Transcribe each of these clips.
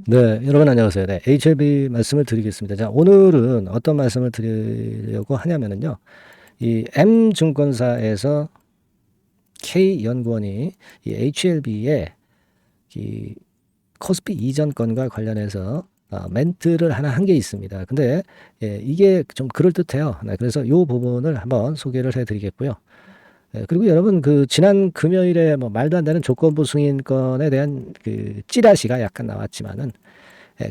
네, 여러분 안녕하세요. 네, HLB 말씀을 드리겠습니다. 자, 오늘은 어떤 말씀을 드리려고 하냐면은요, 이 M증권사에서 K연구원이 이 HLB의 이 코스피 이전 건과 관련해서 멘트를 하나 한 게 있습니다. 근데 이게 좀 그럴듯해요. 네, 그래서 이 부분을 한번 소개를 해드리겠고요. 그리고 여러분 그 지난 금요일에 뭐 말도 안 되는 조건부 승인권에 대한 그 찌라시가 약간 나왔지만은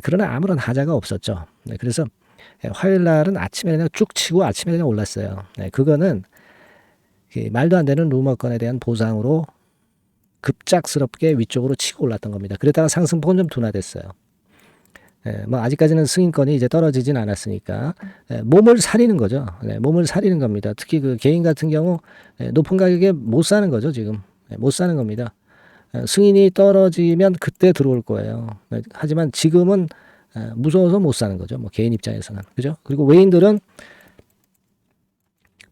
그러나 아무런 하자가 없었죠. 네, 그래서 화요일 날은 아침에 그냥 쭉 치고 아침에 그냥 올랐어요. 네, 그거는 그 말도 안 되는 루머건에 대한 보상으로 급작스럽게 위쪽으로 치고 올랐던 겁니다. 그러다가 상승폭은 좀 둔화됐어요. 뭐 아직까지는 승인권이 이제 떨어지진 않았으니까 몸을 사리는 거죠. 네, 몸을 사리는 겁니다. 특히 그 개인 같은 경우 높은 가격에 못 사는 거죠. 지금 못 사는 겁니다. 승인이 떨어지면 그때 들어올 거예요. 하지만 지금은 무서워서 못 사는 거죠. 뭐 개인 입장에서는. 그죠? 그리고 외인들은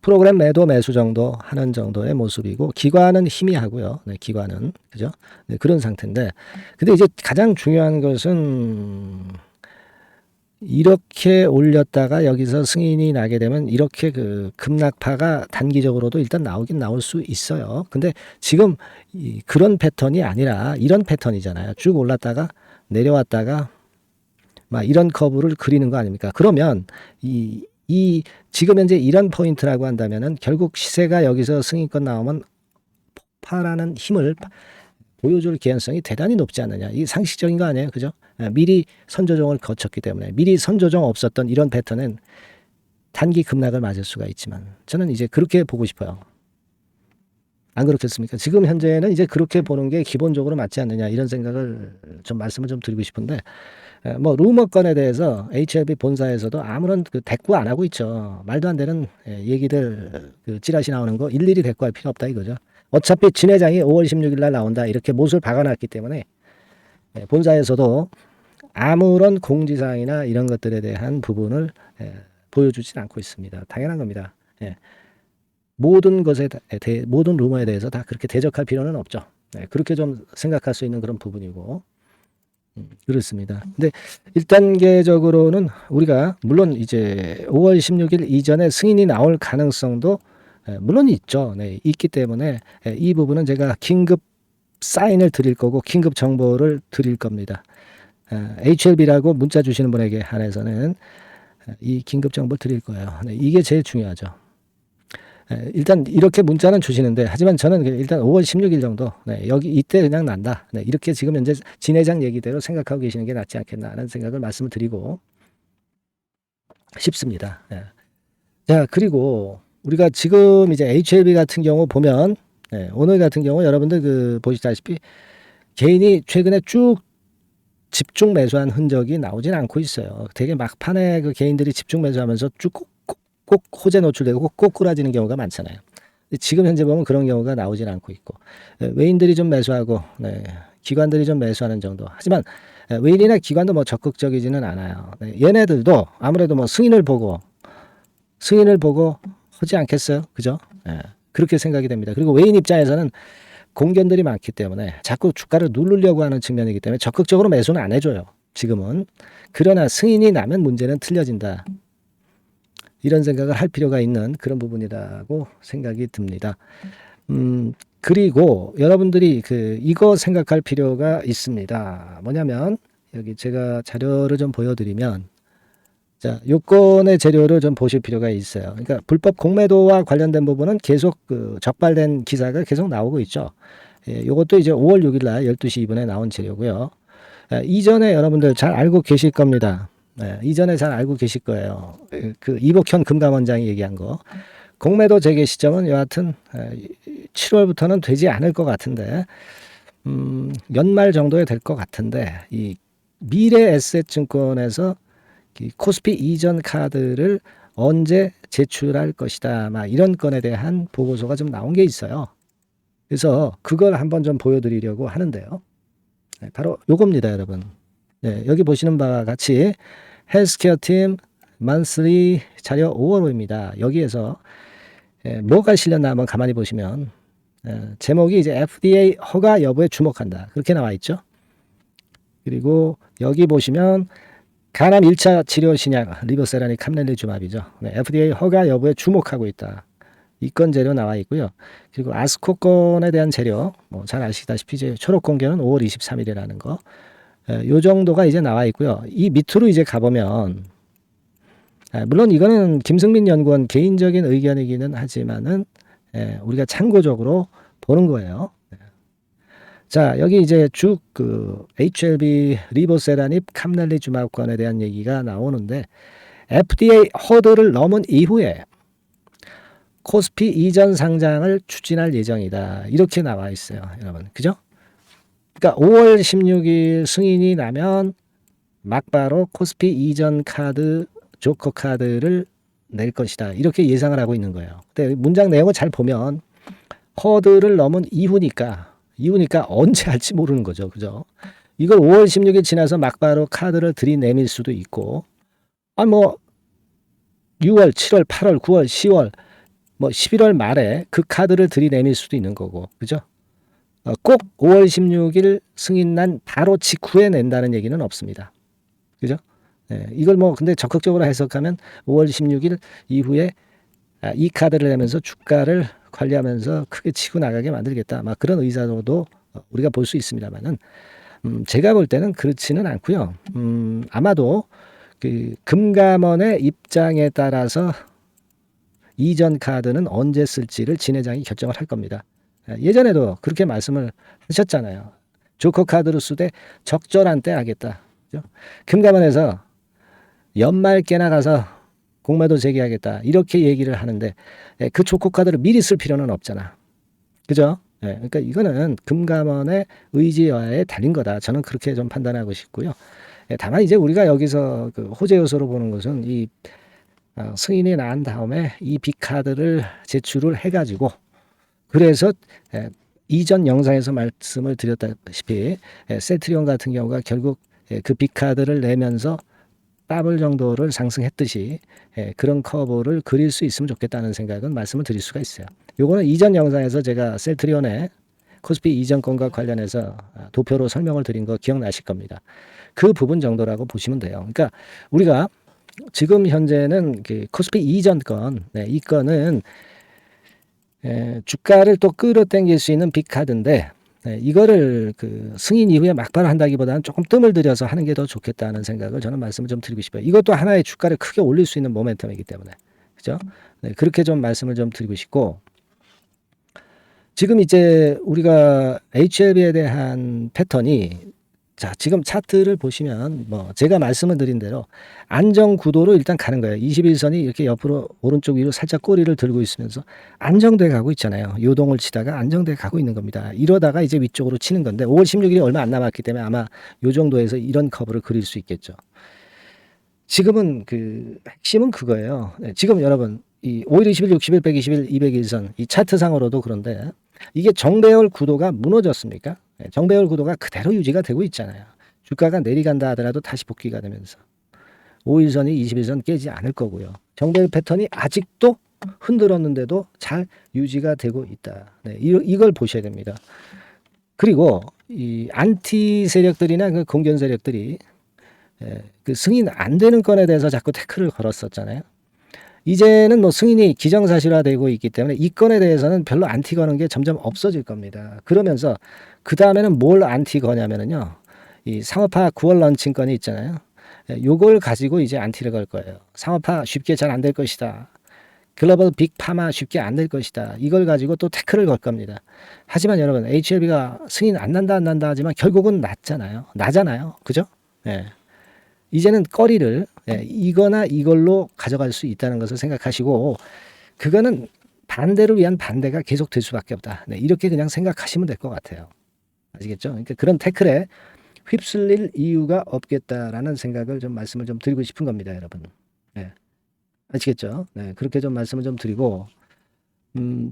프로그램 매도 매수 정도 하는 정도의 모습이고 기관은 희미하고요. 네, 기관은. 그죠? 네, 그런 상태인데. 근데 이제 가장 중요한 것은 이렇게 올렸다가 여기서 승인이 나게 되면 이렇게 그 급락파가 단기적으로도 일단 나오긴 나올 수 있어요. 근데 지금 그런 패턴이 아니라 이런 패턴이잖아요. 쭉 올랐다가 내려왔다가 막 이런 커브를 그리는 거 아닙니까? 그러면 이 지금 현재 이런 포인트라고 한다면은 결국 시세가 여기서 승인권 나오면 폭발하는 힘을 보여줄 개연성이 대단히 높지 않느냐. 이 상식적인 거 아니에요. 그죠? 미리 선조정을 거쳤기 때문에 미리 선조정 없었던 이런 패턴은 단기 급락을 맞을 수가 있지만 저는 이제 그렇게 보고 싶어요. 안 그렇겠습니까? 지금 현재는 이제 그렇게 보는 게 기본적으로 맞지 않느냐 이런 생각을 좀 말씀을 좀 드리고 싶은데 뭐 루머건에 대해서 HLB 본사에서도 아무런 그 대꾸 안 하고 있죠. 말도 안 되는 얘기들 그 찌라시 나오는 거 일일이 대꾸할 필요 없다 이거죠. 어차피 진 회장이 5월 16일 날 나온다 이렇게 못을 박아놨기 때문에 본사에서도 아무런 공지사항이나 이런 것들에 대한 부분을 보여주진 않고 있습니다. 당연한 겁니다. 모든 것에 모든 루머에 대해서 다 그렇게 대적할 필요는 없죠. 그렇게 좀 생각할 수 있는 그런 부분이고 그렇습니다. 근데 1단계적으로는 우리가 물론 이제 5월 16일 이전에 승인이 나올 가능성도 물론 있죠. 네, 있기 때문에 이 부분은 제가 긴급 사인을 드릴 거고 긴급 정보를 드릴 겁니다. HLB라고 문자 주시는 분에게 한해서는 이 긴급 정보를 드릴 거예요. 네, 이게 제일 중요하죠. 일단 이렇게 문자는 주시는데 하지만 저는 일단 5월 16일 정도 여기 이때 그냥 난다. 이렇게 지금 현재 진 회장 얘기대로 생각하고 계시는 게 낫지 않겠나 하는 생각을 말씀을 드리고 싶습니다. 자, 그리고 우리가 지금 이제 HLB 같은 경우 보면 오늘 같은 경우 여러분들 그 보시다시피 개인이 최근에 쭉 집중 매수한 흔적이 나오진 않고 있어요. 되게 막판에 그 개인들이 집중 매수하면서 쭉 꼭 호재 노출되고 꼭 꾸라지는 경우가 많잖아요. 지금 현재 보면 그런 경우가 나오진 않고 있고 외인들이 좀 매수하고 기관들이 좀 매수하는 정도. 하지만 외인이나 기관도 뭐 적극적이지는 않아요. 얘네들도 아무래도 뭐 승인을 보고 하지 않겠어요? 그죠? 그렇게 생각이 됩니다. 그리고 외인 입장에서는 공견들이 많기 때문에 자꾸 주가를 누르려고 하는 측면이기 때문에 적극적으로 매수는 안 해줘요. 지금은. 그러나 승인이 나면 문제는 틀려진다. 이런 생각을 할 필요가 있는 그런 부분이라고 생각이 듭니다. 그리고 여러분들이 이거 생각할 필요가 있습니다. 뭐냐면 여기 제가 자료를 좀 보여드리면 자, 요건의 재료를 좀 보실 필요가 있어요. 그러니까 불법 공매도와 관련된 부분은 계속 그 적발된 기사가 계속 나오고 있죠. 요것도 이제 5월 6일 날 12시 2분에 나온 재료고요. 이전에 여러분들 잘 알고 계실 겁니다. 이전에 잘 알고 계실 거예요. 그 이복현 금감원장이 얘기한 거. 공매도 재개 시점은 여하튼 7월부터는 되지 않을 것 같은데 연말 정도에 될 것 같은데 이 미래에셋증권에서 코스피 이전 카드를 언제 제출할 것이다. 막 이런 건에 대한 보고서가 좀 나온 게 있어요. 그래서 그걸 한번 좀 보여드리려고 하는데요. 바로 요겁니다, 여러분. 여기 보시는 바와 같이 헬스케어 팀 만슬리 자료 5월호입니다. 여기에서 뭐가 실렸나 한번 가만히 보시면 제목이 이제 FDA 허가 여부에 주목한다. 그렇게 나와 있죠. 그리고 여기 보시면 간암 1차 치료 신약 리보세라닉 캄렐리주맙이죠. 네, FDA 허가 여부에 주목하고 있다. 이 건 재료 나와 있고요. 그리고 아스코 건에 대한 재료, 뭐 잘 아시다시피 이제 초록 공개는 5월 23일이라는 거, 요 정도가 이제 나와 있고요. 이 밑으로 이제 가보면, 물론 이거는 김승민 연구원 개인적인 의견이기는 하지만은 우리가 참고적으로 보는 거예요. 자, 여기 이제 쭉 그 HLB 리보세라닙 캄렐리주맙건에 대한 얘기가 나오는데 FDA 허들을 넘은 이후에 코스피 이전 상장을 추진할 예정이다. 이렇게 나와 있어요, 여러분. 그죠? 그러니까 5월 16일 승인이 나면 막바로 코스피 이전 카드, 조커 카드를 낼 것이다. 이렇게 예상을 하고 있는 거예요. 근데 문장 내용을 잘 보면 허들을 넘은 이후니까 언제 할지 모르는 거죠. 그죠? 이걸 5월 16일 지나서 막바로 카드를 들이내밀 수도 있고, 뭐 6월, 7월, 8월, 9월, 10월, 뭐 11월 말에 그 카드를 들이내밀 수도 있는 거고, 그죠? 꼭 5월 16일 승인 난 바로 직후에 낸다는 얘기는 없습니다. 그죠? 이걸 뭐 근데 적극적으로 해석하면 5월 16일 이후에 이 카드를 내면서 주가를 관리하면서 크게 치고 나가게 만들겠다. 막 그런 의사도 우리가 볼 수 있습니다만은 제가 볼 때는 그렇지는 않고요. 아마도 그 금감원의 입장에 따라서 이전 카드는 언제 쓸지를 진 회장이 결정을 할 겁니다. 예전에도 그렇게 말씀을 하셨잖아요. 조커 카드로 쓰되 적절한 때 하겠다. 그죠? 금감원에서 연말께나 가서 공매도 제기하겠다. 이렇게 얘기를 하는데 그 조커 카드를 미리 쓸 필요는 없잖아. 그죠? 그러니까 이거는 금감원의 의지여에 달린 거다. 저는 그렇게 좀 판단하고 싶고요. 다만 이제 우리가 여기서 그 호재 요소로 보는 것은 이 승인이 난 다음에 이 B카드를 제출을 해가지고 그래서 이전 영상에서 말씀을 드렸다시피 셀트리온 같은 경우가 결국 그 B카드를 내면서 더블 정도를 상승했듯이 그런 커브를 그릴 수 있으면 좋겠다는 생각은 말씀을 드릴 수가 있어요. 요거는 이전 영상에서 제가 셀트리온의 코스피 이전권과 관련해서 도표로 설명을 드린 거 기억나실 겁니다. 그 부분 정도라고 보시면 돼요. 그러니까 우리가 지금 현재는 그 코스피 이전권, 이 건은 주가를 또 끌어당길 수 있는 빅카드인데 이거를 그 승인 이후에 막바로 한다기보다는 조금 뜸을 들여서 하는 게 더 좋겠다는 생각을 저는 말씀을 좀 드리고 싶어요. 이것도 하나의 주가를 크게 올릴 수 있는 모멘텀이기 때문에 그죠? 그렇게 좀 말씀을 좀 드리고 싶고 지금 이제 우리가 HLB에 대한 패턴이 자, 지금 차트를 보시면 뭐 제가 말씀을 드린 대로 안정 구도로 일단 가는 거예요. 21선이 이렇게 옆으로 오른쪽 위로 살짝 꼬리를 들고 있으면서 안정돼 가고 있잖아요. 요동을 치다가 안정돼 가고 있는 겁니다. 이러다가 이제 위쪽으로 치는 건데 5월 16일이 얼마 안 남았기 때문에 아마 요 정도에서 이런 커브를 그릴 수 있겠죠. 지금은 그 핵심은 그거예요. 지금 여러분 이 5일, 20일, 60일, 120일, 200일선 이 차트상으로도 그런데 이게 정배열 구도가 무너졌습니까? 정배열 구도가 그대로 유지가 되고 있잖아요. 주가가 내리간다 하더라도 다시 복귀가 되면서 5일선이 21선 깨지 않을 거고요. 정배열 패턴이 아직도 흔들었는데도 잘 유지가 되고 있다. 이걸 보셔야 됩니다. 그리고 이 안티 세력들이나 그 공견 세력들이 그 승인 안 되는 건에 대해서 자꾸 태클을 걸었었잖아요. 이제는 뭐 승인이 기정사실화되고 있기 때문에 이 건에 대해서는 별로 안티 거는 게 점점 없어질 겁니다. 그러면서 그 다음에는 뭘 안티 거냐면은요, 이 상업화 9월 런칭 건이 있잖아요. 요걸 가지고 이제 안티를 걸 거예요. 상업화 쉽게 잘 안 될 것이다. 글로벌 빅 파마 쉽게 안 될 것이다. 이걸 가지고 또 태클을 걸 겁니다. 하지만 여러분 HLB가 승인 안 난다 하지만 결국은 나잖아요. 그죠? 이제는 거리를 이거나 이걸로 가져갈 수 있다는 것을 생각하시고 그거는 반대를 위한 반대가 계속 될 수밖에 없다. 이렇게 그냥 생각하시면 될 것 같아요. 아시겠죠? 그러니까 그런 태클에 휩쓸릴 이유가 없겠다라는 생각을 좀 말씀을 좀 드리고 싶은 겁니다, 여러분. 아시겠죠? 그렇게 좀 말씀을 좀 드리고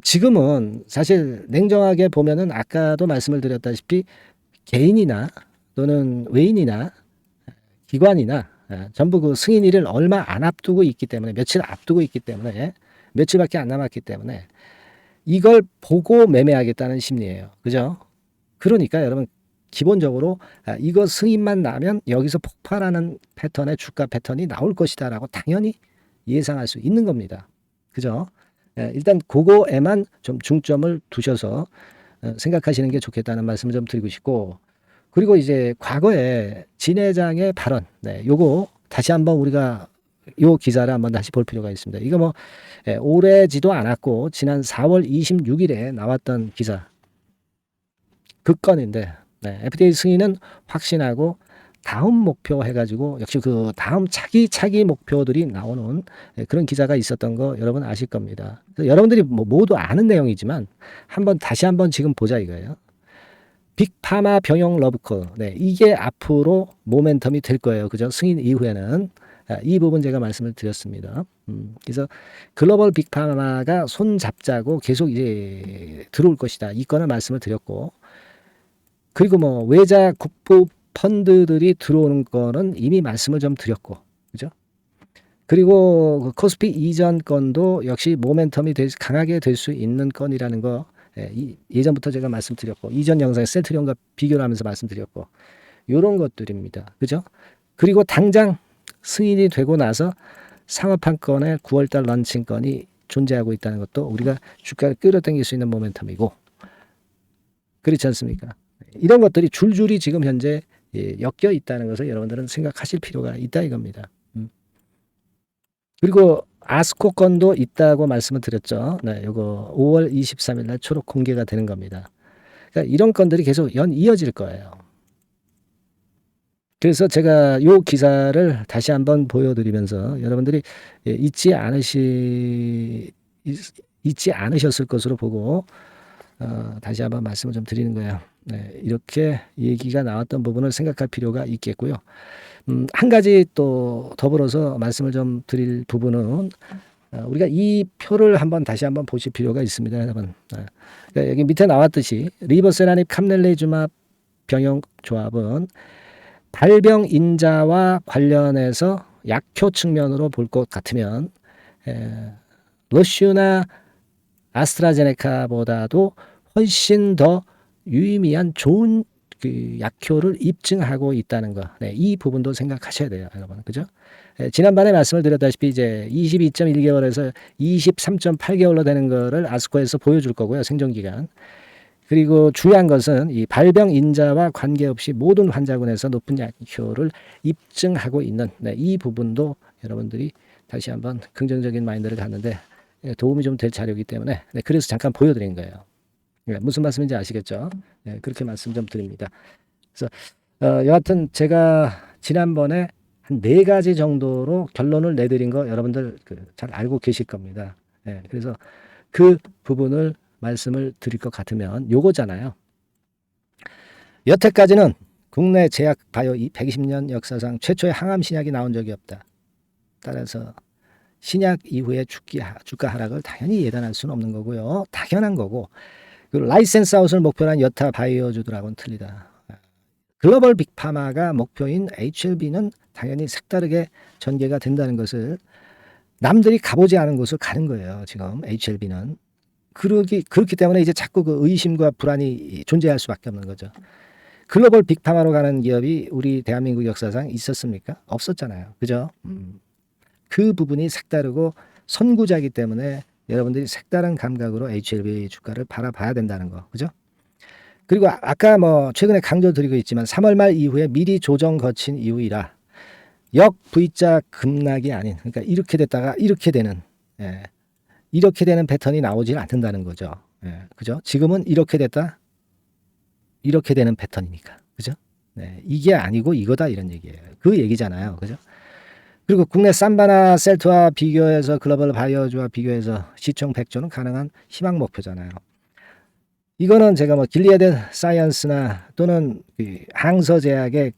지금은 사실 냉정하게 보면은 아까도 말씀을 드렸다시피 개인이나 또는 외인이나 기관이나 전부 그 승인일을 얼마 안 앞두고 있기 때문에 며칠 앞두고 있기 때문에 며칠밖에 안 남았기 때문에 이걸 보고 매매하겠다는 심리예요. 그죠? 그러니까 여러분 기본적으로 이거 승인만 나면 여기서 폭발하는 패턴의 주가 패턴이 나올 것이다라고 당연히 예상할 수 있는 겁니다. 그죠? 일단 그거에만 좀 중점을 두셔서 생각하시는 게 좋겠다는 말씀을 좀 드리고 싶고, 그리고 이제 과거에 진 회장의 발언, 요거 다시 한번 우리가 요 기사를 한번 다시 볼 필요가 있습니다. 이거 뭐 오래지도 않았고 지난 4월 26일에 나왔던 기사 그 건인데, FDA 승인은 확신하고 다음 목표 해가지고 역시 그 다음 차기 목표들이 나오는 그런 기사가 있었던 거 여러분 아실 겁니다. 여러분들이 뭐 모두 아는 내용이지만 다시 한번 지금 보자 이거예요. 빅파마 병용 러브콜, 이게 앞으로 모멘텀이 될 거예요. 그죠? 승인 이후에는 이 부분 제가 말씀을 드렸습니다. 그래서 글로벌 빅파마가 손 잡자고 계속 이제 들어올 것이다. 이 건을 말씀을 드렸고, 그리고 뭐 외자 국부 펀드들이 들어오는 거는 이미 말씀을 좀 드렸고, 그죠? 그리고 그 코스피 이전 건도 역시 모멘텀이 강하게 될 수 있는 건이라는 거 예전부터 제가 말씀드렸고, 이전 영상에 셀트리온과 비교를 하면서 말씀드렸고, 이런 것들입니다. 그죠? 그리고 당장 승인이 되고 나서 상업한 건의 9월달 런칭 건이 존재하고 있다는 것도 우리가 주가를 끌어당길 수 있는 모멘텀이고, 그렇지 않습니까? 이런 것들이 줄줄이 지금 현재 엮여 있다는 것을 여러분들은 생각하실 필요가 있다 이겁니다. 그리고 아스코 건도 있다고 말씀을 드렸죠. 이거 5월 23일 날 초록 공개가 되는 겁니다. 그러니까 이런 건들이 계속 이어질 거예요. 그래서 제가 이 기사를 다시 한번 보여드리면서 여러분들이 잊지 않으셨을 것으로 보고 다시 한번 말씀을 좀 드리는 거예요. 이렇게 얘기가 나왔던 부분을 생각할 필요가 있겠고요. 한 가지 또 더불어서 말씀을 좀 드릴 부분은 우리가 이 표를 다시 한번 보실 필요가 있습니다, 여러분. 그러니까 여기 밑에 나왔듯이 리보세라닙 캄넬레이주맙 병용 조합은 발병 인자와 관련해서 약효 측면으로 볼 것 같으면 러쉬나 아스트라제네카보다도 훨씬 더 유의미한 좋은 그 약효를 입증하고 있다는 거. 이 부분도 생각하셔야 돼요, 여러분. 그죠? 지난번에 말씀을 드렸다시피 이제 22.1개월에서 23.8개월로 되는 거를 아스코에서 보여줄 거고요, 생존 기간. 그리고 중요한 것은 이 발병 인자와 관계없이 모든 환자군에서 높은 약효를 입증하고 있는 이 부분도 여러분들이 다시 한번 긍정적인 마인드를 갖는데 도움이 좀 될 자료이기 때문에 그래서 잠깐 보여드린 거예요. 무슨 말씀인지 아시겠죠? 그렇게 말씀 좀 드립니다. 그래서 여하튼 제가 지난번에 한 4가지 정도로 결론을 내드린 거 여러분들 잘 알고 계실 겁니다. 그래서 그 부분을 말씀을 드릴 것 같으면 요거잖아요. 여태까지는 국내 제약 바이오 120년 역사상 최초의 항암 신약이 나온 적이 없다. 따라서 신약 이후에 주가 하락을 당연히 예단할 수는 없는 거고요. 당연한 거고. 그리고 라이센스 아웃을 목표로 한 여타 바이오주들하고는 틀리다. 글로벌 빅파마가 목표인 HLB는 당연히 색다르게 전개가 된다는 것을 남들이 가보지 않은 곳을 가는 거예요. 지금 HLB는. 그렇기 때문에 이제 자꾸 그 의심과 불안이 존재할 수밖에 없는 거죠. 글로벌 빅파마로 가는 기업이 우리 대한민국 역사상 있었습니까? 없었잖아요. 그죠? 그 부분이 색다르고 선구자이기 때문에 여러분들이 색다른 감각으로 HLB 주가를 바라봐야 된다는 거. 그죠? 그리고 아까 뭐 최근에 강조드리고 있지만 3월 말 이후에 미리 조정 거친 이후이라 역 V자 급락이 아닌, 그러니까 이렇게 됐다가 이렇게 되는, 이렇게 되는 패턴이 나오질 않는다는 거죠. 그죠? 지금은 이렇게 됐다 이렇게 되는 패턴이니까. 그죠? 이게 아니고 이거다 이런 얘기예요. 그 얘기잖아요. 그죠? 그리고 국내 삼바나 셀트와 비교해서 글로벌 바이오주와 비교해서 시총 100조는 가능한 희망 목표잖아요. 이거는 제가 뭐 길리아드 사이언스나 또는 항서제약의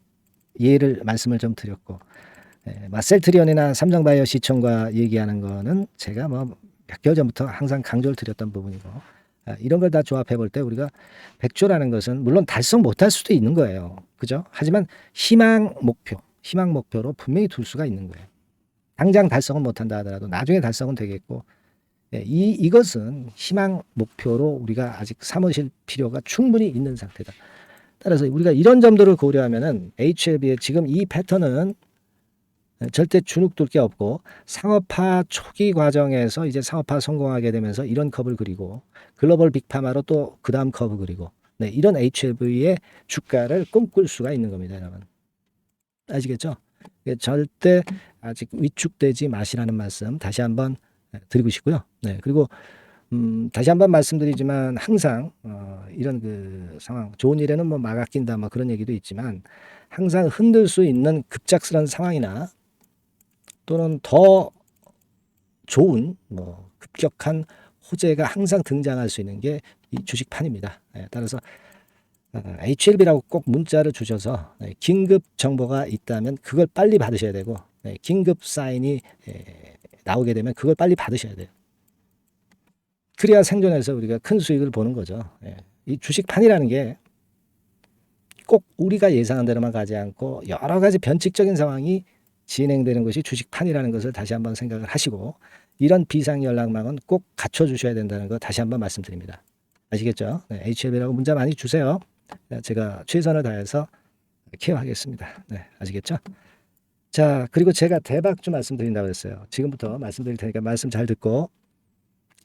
예를 말씀을 좀 드렸고, 셀트리온이나 삼성바이오 시총과 얘기하는 거는 제가 뭐 몇 개월 전부터 항상 강조를 드렸던 부분이고, 이런 걸 다 조합해 볼 때 우리가 100조라는 것은 물론 달성 못할 수도 있는 거예요. 그죠? 하지만 희망 목표로 분명히 둘 수가 있는 거예요. 당장 달성은 못한다 하더라도 나중에 달성은 되겠고, 이것은 희망 목표로 우리가 아직 삼으실 필요가 충분히 있는 상태다. 따라서 우리가 이런 점들을 고려하면은 HLB의 지금 이 패턴은 절대 주눅들 게 없고, 상업화 초기 과정에서 이제 상업화 성공하게 되면서 이런 컵을 그리고, 글로벌 빅파마로 또 그 다음 컵을 그리고, 네, 이런 HLV의 주가를 꿈꿀 수가 있는 겁니다, 여러분. 아시겠죠? 절대 아직 위축되지 마시라는 말씀 다시 한번 드리고 싶고요. 네, 그리고 다시 한번 말씀드리지만 항상 이런 그 상황, 좋은 일에는 뭐 막 아낀다 뭐 그런 얘기도 있지만, 항상 흔들 수 있는 급작스러운 상황이나 또는 더 좋은 뭐 급격한 호재가 항상 등장할 수 있는 게 이 주식판입니다. 따라서 HLB라고 꼭 문자를 주셔서 긴급 정보가 있다면 그걸 빨리 받으셔야 되고, 긴급 사인이 나오게 되면 그걸 빨리 받으셔야 돼요. 그래야 생존해서 우리가 큰 수익을 보는 거죠. 이 주식판이라는 게 꼭 우리가 예상한 대로만 가지 않고 여러 가지 변칙적인 상황이 진행되는 것이 주식판이라는 것을 다시 한번 생각을 하시고, 이런 비상연락망은 꼭 갖춰주셔야 된다는 거 다시 한번 말씀드립니다. 아시겠죠? HLB라고 문자 많이 주세요. 제가 최선을 다해서 케어하겠습니다. 네, 아시겠죠? 자, 그리고 제가 대박주 말씀드린다고 했어요. 지금부터 말씀드릴 테니까 말씀 잘 듣고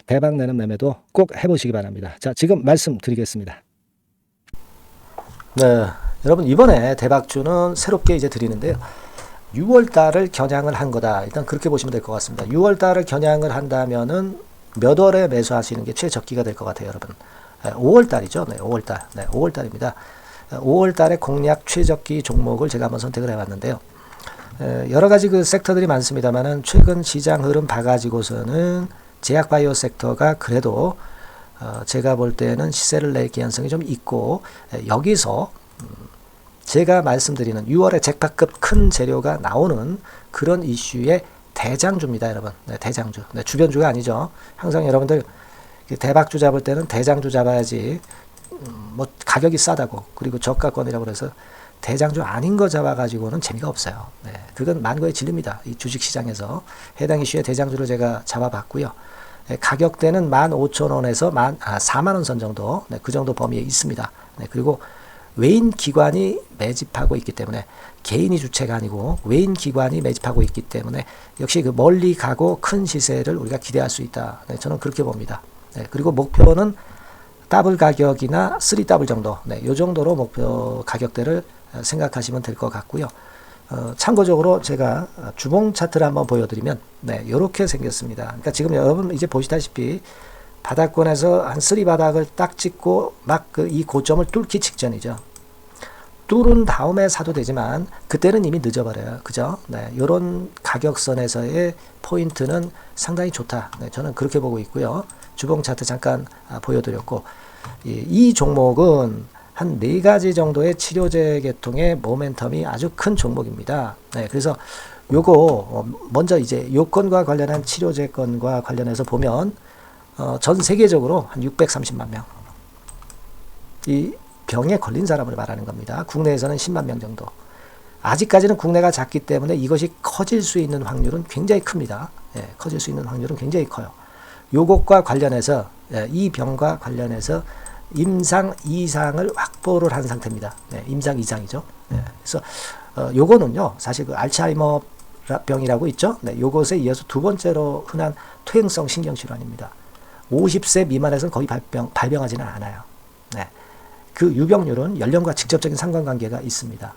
대박 내는 매매도 꼭 해보시기 바랍니다. 자, 지금 말씀드리겠습니다. 네, 여러분 이번에 대박주는 새롭게 이제 드리는데요. 6월 달을 겨냥을 한 거다. 일단 그렇게 보시면 될 것 같습니다. 6월 달을 겨냥을 한다면은 몇 월에 매수하시는 게 최적기가 될 것 같아요, 여러분. 5월 달이죠. 네, 5월 달. 네, 5월 달입니다. 5월 달에 공략 최적기 종목을 제가 한번 선택을 해봤는데요. 여러 가지 그 섹터들이 많습니다만은 최근 시장 흐름 봐가지고서는 제약바이오 섹터가 그래도 제가 볼 때는 시세를 낼 개연성이 좀 있고, 여기서 제가 말씀드리는 6월에 잭팟급 큰 재료가 나오는 그런 이슈의 대장주입니다, 여러분. 네, 대장주. 네, 주변주가 아니죠. 항상 여러분들 대박주 잡을 때는 대장주 잡아야지, 뭐 가격이 싸다고 그리고 저가권이라고 그래서 대장주 아닌 거 잡아가지고는 재미가 없어요. 네, 그건 만고의 진리입니다. 이 주식시장에서 해당 이슈의 대장주를 제가 잡아봤고요. 네, 가격대는 15,000원에서 4만원 선 정도, 네, 그 정도 범위에 있습니다. 네, 그리고 외인 기관이 매집하고 있기 때문에, 개인이 주체가 아니고 외인 기관이 매집하고 있기 때문에 역시 그 멀리 가고 큰 시세를 우리가 기대할 수 있다. 네, 저는 그렇게 봅니다. 네, 그리고 목표는 더블 가격이나 3더블 정도, 네, 요 정도로 목표 가격대를 생각하시면 될 것 같고요. 참고적으로 제가 주봉 차트를 한번 보여드리면, 네, 이렇게 생겼습니다. 그러니까 지금 여러분 이제 보시다시피 바닥권에서 한 3바닥을 딱 찍고 막 이 고점을 뚫기 직전이죠. 뚫은 다음에 사도 되지만 그때는 이미 늦어버려요. 그죠? 네, 이런 가격선에서의 포인트는 상당히 좋다. 네, 저는 그렇게 보고 있고요. 주봉 차트 잠깐 보여드렸고, 이 종목은 한 4가지 정도의 치료제 계통의 모멘텀이 아주 큰 종목입니다. 네, 그래서 요거 먼저 이제 요건과 관련한 치료제건과 관련해서 보면 전 세계적으로 한 630만 명. 이 병에 걸린 사람을 말하는 겁니다. 국내에서는 10만 명 정도. 아직까지는 국내가 작기 때문에 이것이 커질 수 있는 확률은 굉장히 큽니다. 예, 커질 수 있는 확률은 굉장히 커요. 요것과 관련해서, 이 병과 관련해서 임상 2상을 확보를 한 상태입니다. 네, 임상 2상이죠. 네, 그래서 요거는요, 사실 그 알츠하이머 병이라고 있죠. 네, 요것에 이어서 두 번째로 흔한 퇴행성 신경질환입니다. 50세 미만에서는 거의 발병하지는 않아요. 네. 그 유병률은 연령과 직접적인 상관관계가 있습니다.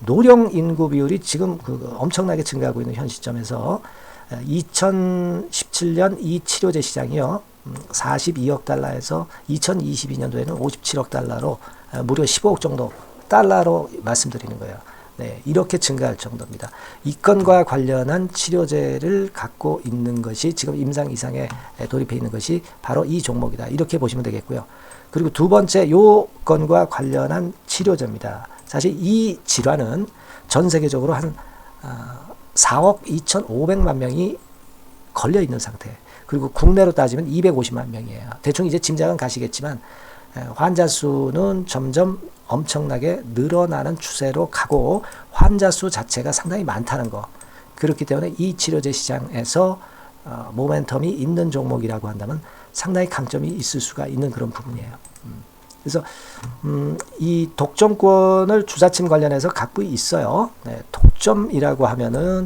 노령 인구 비율이 지금 엄청나게 증가하고 있는 현 시점에서 2017년 이 치료제 시장이요, 42억 달러에서 2022년도에는 57억 달러로 무려 15억 정도 달러로 말씀드리는 거예요. 네, 이렇게 증가할 정도입니다. 이 건과 관련한 치료제를 갖고 있는 것이 지금 임상 이상에 돌입해 있는 것이 바로 이 종목이다. 이렇게 보시면 되겠고요. 그리고 두 번째 요 건과 관련한 치료제입니다. 사실 이 질환은 전 세계적으로 한 4억 2,500만 명이 걸려 있는 상태. 그리고 국내로 따지면 250만 명이에요. 대충 이제 짐작은 가시겠지만 환자 수는 점점 엄청나게 늘어나는 추세로 가고 환자 수 자체가 상당히 많다는 거. 그렇기 때문에 이 치료제 시장에서 모멘텀이 있는 종목이라고 한다면 상당히 강점이 있을 수가 있는 그런 부분이에요. 그래서 이 독점권을 주사침 관련해서 갖고 있어요. 네, 독점이라고 하면은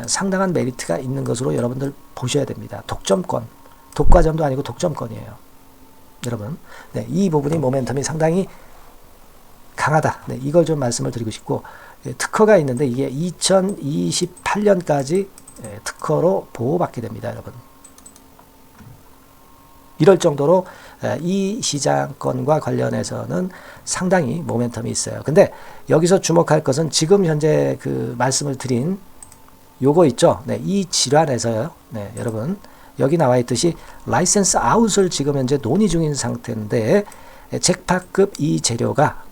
상당한 메리트가 있는 것으로 여러분들 보셔야 됩니다. 독점권, 독과점도 아니고 독점권이에요. 여러분, 네, 이 부분이 모멘텀이 상당히 강하다. 네, 이걸 좀 말씀을 드리고 싶고, 특허가 있는데 이게 2028년까지 특허로 보호받게 됩니다, 여러분. 이럴 정도로 이 시장권과 관련해서는 상당히 모멘텀이 있어요. 근데 여기서 주목할 것은 지금 현재 그 말씀을 드린 요거 있죠. 네, 이 질환에서요. 네, 여러분 여기 나와 있듯이 라이센스 아웃을 지금 현재 논의 중인 상태인데 잭팟급 이 재료가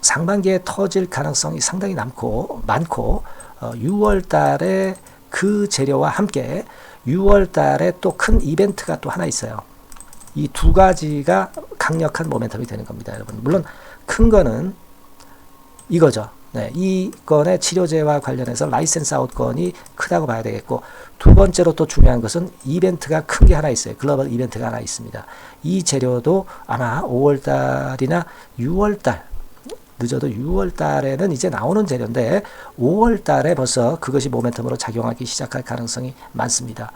상반기에 터질 가능성이 상당히 많고 6월 달에 그 재료와 함께 6월 달에 또 큰 이벤트가 또 하나 있어요. 이 두 가지가 강력한 모멘텀이 되는 겁니다, 여러분. 물론 큰 거는 이거죠. 네, 이 건의 치료제와 관련해서 라이센스 아웃 건이 크다고 봐야 되겠고, 두 번째로 또 중요한 것은 이벤트가 큰 게 하나 있어요. 글로벌 이벤트가 하나 있습니다. 이 재료도 아마 5월 달이나 6월 달, 늦어도 6월 달에는 이제 나오는 재료인데 5월 달에 벌써 그것이 모멘텀으로 작용하기 시작할 가능성이 많습니다.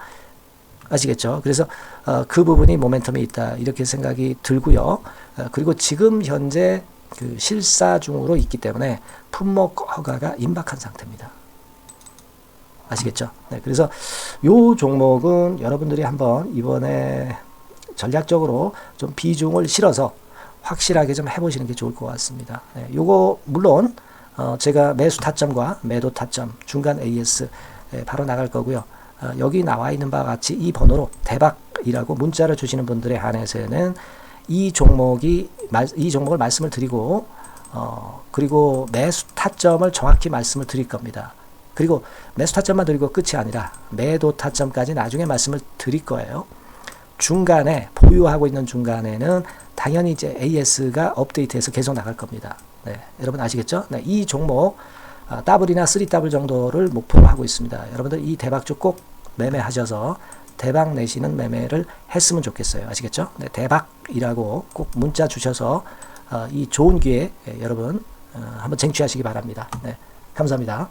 아시겠죠? 그래서 그 부분이 모멘텀이 있다 이렇게 생각이 들고요. 그리고 지금 현재 그 실사 중으로 있기 때문에 품목 허가가 임박한 상태입니다. 아시겠죠? 네, 그래서 요 종목은 여러분들이 한번 이번에 전략적으로 좀 비중을 실어서 확실하게 좀 해보시는 게 좋을 것 같습니다. 네, 요거 물론 제가 매수 타점과 매도 타점 중간 AS 바로 나갈 거고요. 여기 나와 있는 바와 같이 이 번호로 대박이라고 문자를 주시는 분들에 한해서는 이 종목을 말씀을 드리고 그리고 매수 타점을 정확히 말씀을 드릴 겁니다. 그리고 매수 타점만 드리고 끝이 아니라 매도 타점까지 나중에 말씀을 드릴 거예요. 중간에 보유하고 있는 중간에는 당연히 이제 AS가 업데이트해서 계속 나갈 겁니다. 네, 여러분 아시겠죠? 네, 이 종목 더블이나 3더블 정도를 목표로 하고 있습니다. 여러분들 이 대박주 꼭 매매하셔서 대박 내시는 매매를 했으면 좋겠어요. 아시겠죠? 네, 대박이라고 꼭 문자 주셔서 이 좋은 기회 여러분 한번 쟁취하시기 바랍니다. 네, 감사합니다.